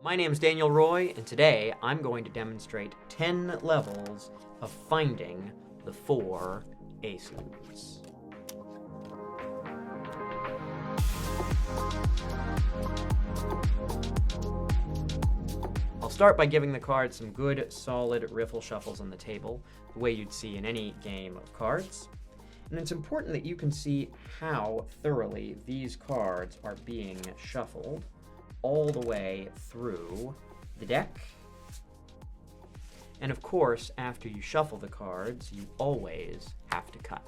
My name is Daniel Roy, and today I'm going to demonstrate 10 levels of finding the 4 aces. I'll start by giving the cards some good, solid riffle shuffles on the table, the way you'd see in any game of cards. And it's important that you can see how thoroughly these cards are being shuffled all the way through the deck. And of course, after you shuffle the cards, you always have to cut.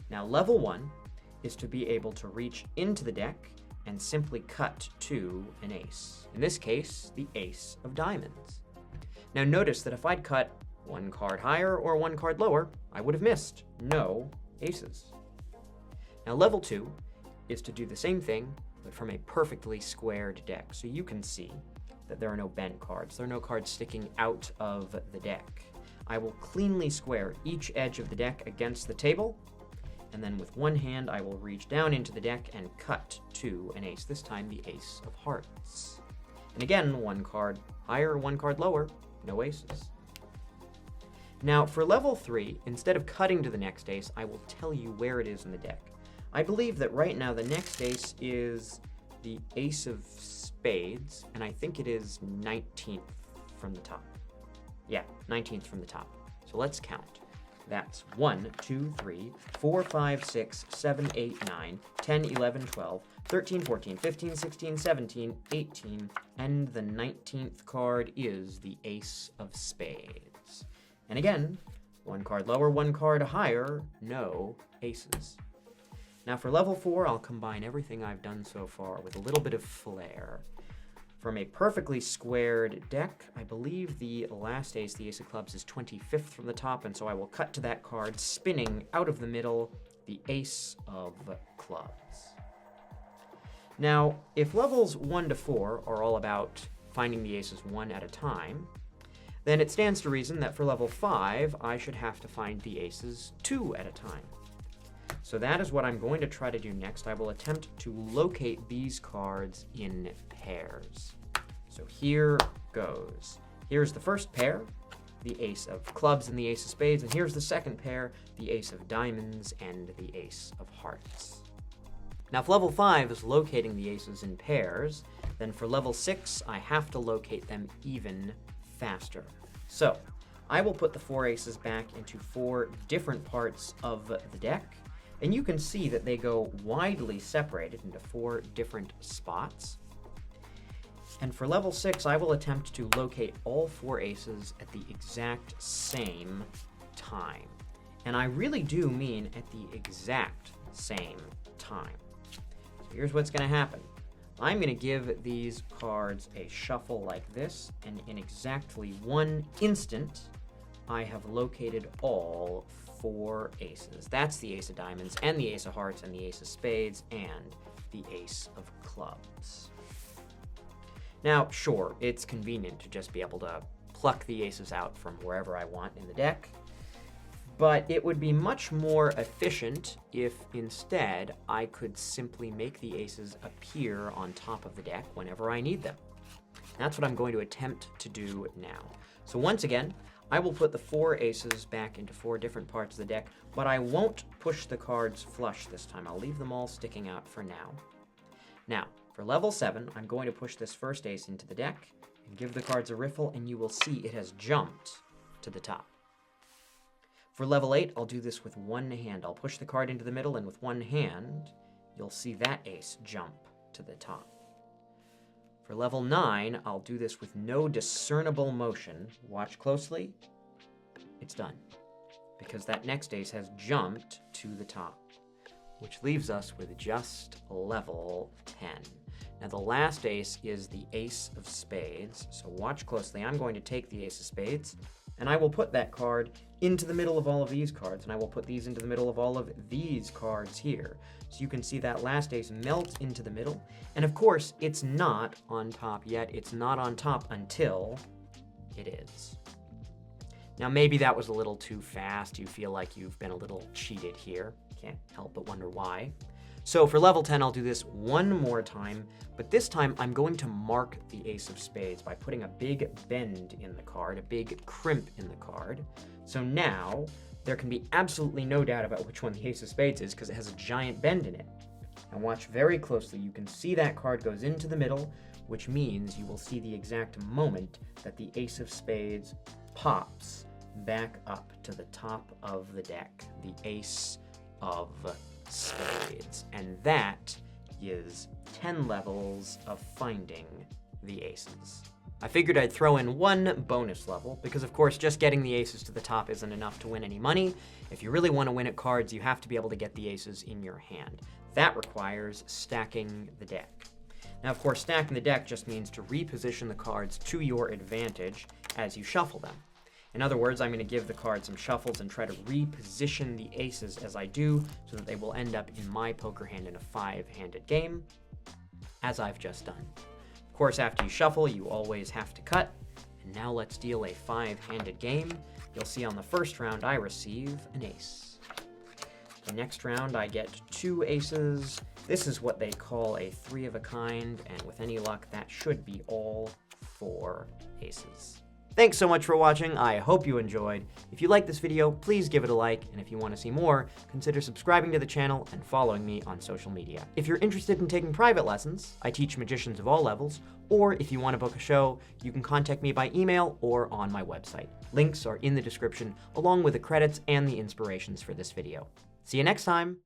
Now, level 1 is to be able to reach into the deck and simply cut to an ace. In this case, the ace of diamonds. Now notice that if I'd cut 1 card higher or 1 card lower, I would have missed. No aces. Now level 2 is to do the same thing, but from a perfectly squared deck. So you can see that there are no bent cards. There are no cards sticking out of the deck. I will cleanly square each edge of the deck against the table, and then with one hand I will reach down into the deck and cut to an ace, this time the ace of hearts. And again, 1 card higher, 1 card lower, no aces. Now for level 3, instead of cutting to the next ace, I will tell you where it is in the deck. I believe that right now the next ace is the ace of spades, and I think it is 19th from the top. Yeah, 19th from the top. So let's count. That's 1, 2, 3, 4, 5, 6, 7, 8, 9, 10, 11, 12, 13, 14, 15, 16, 17, 18, and the 19th card is the ace of spades. And again, 1 card lower, 1 card higher, no aces. Now for level 4, I'll combine everything I've done so far with a little bit of flair. From a perfectly squared deck, I believe the last ace, the ace of clubs, is 25th from the top, and so I will cut to that card, spinning out of the middle, the ace of clubs. Now, if levels 1 to 4 are all about finding the aces 1 at a time, then it stands to reason that for level 5, I should have to find the aces 2 at a time. So that is what I'm going to try to do next. I will attempt to locate these cards in pairs. So here goes. Here's the first pair, the ace of clubs and the ace of spades, and here's the second pair, the ace of diamonds and the ace of hearts. Now if level 5 is locating the aces in pairs, then for level 6, I have to locate them even faster. So I will put the 4 aces back into 4 different parts of the deck, and you can see that they go widely separated into 4 different spots. And for level 6, I will attempt to locate all 4 aces at the exact same time. And I really do mean at the exact same time. So here's what's going to happen. I'm going to give these cards a shuffle like this, and in exactly 1 instant, I have located all 4 aces. That's the ace of diamonds, and the ace of hearts, and the ace of spades, and the ace of clubs. Now, sure, it's convenient to just be able to pluck the aces out from wherever I want in the deck, but it would be much more efficient if instead I could simply make the aces appear on top of the deck whenever I need them. That's what I'm going to attempt to do now. So once again, I will put the 4 aces back into 4 different parts of the deck, but I won't push the cards flush this time. I'll leave them all sticking out for now. Now, for level 7, I'm going to push this first ace into the deck and give the cards a riffle, and you will see it has jumped to the top. For level 8, I'll do this with 1 hand. I'll push the card into the middle, and with 1 hand, you'll see that ace jump to the top. For level 9, I'll do this with no discernible motion. Watch closely. It's done. Because that next ace has jumped to the top, which leaves us with just level 10. Now the last ace is the ace of spades, so watch closely. I'm going to take the ace of spades, and I will put that card into the middle of all of these cards, and I will put these into the middle of all of these cards here. So you can see that last ace melt into the middle, and of course, it's not on top yet. It's not on top until it is. Now maybe that was a little too fast. You feel like you've been a little cheated here. Can't help but wonder why. So for level 10, I'll do this one more time, but this time I'm going to mark the ace of spades by putting a big bend in the card, a big crimp in the card. So now there can be absolutely no doubt about which one the ace of spades is because it has a giant bend in it. And watch very closely. You can see that card goes into the middle, which means you will see the exact moment that the ace of spades pops back up to the top of the deck, the ace of spades. And that is 10 levels of finding the aces. I figured I'd throw in one bonus level because, of course, just getting the aces to the top isn't enough to win any money. If you really want to win at cards, you have to be able to get the aces in your hand. That requires stacking the deck. Now, of course, stacking the deck just means to reposition the cards to your advantage as you shuffle them. In other words, I'm going to give the card some shuffles and try to reposition the aces as I do so that they will end up in my poker hand in a 5-handed game, as I've just done. Of course, after you shuffle, you always have to cut. And now let's deal a 5-handed game. You'll see on the first round I receive an ace. The next round I get 2 aces. This is what they call a 3 of a kind, and with any luck, that should be all 4 aces. Thanks so much for watching. I hope you enjoyed. If you liked this video, please give it a like, and if you want to see more, consider subscribing to the channel and following me on social media. If you're interested in taking private lessons, I teach magicians of all levels, or if you want to book a show, you can contact me by email or on my website. Links are in the description, along with the credits and the inspirations for this video. See you next time!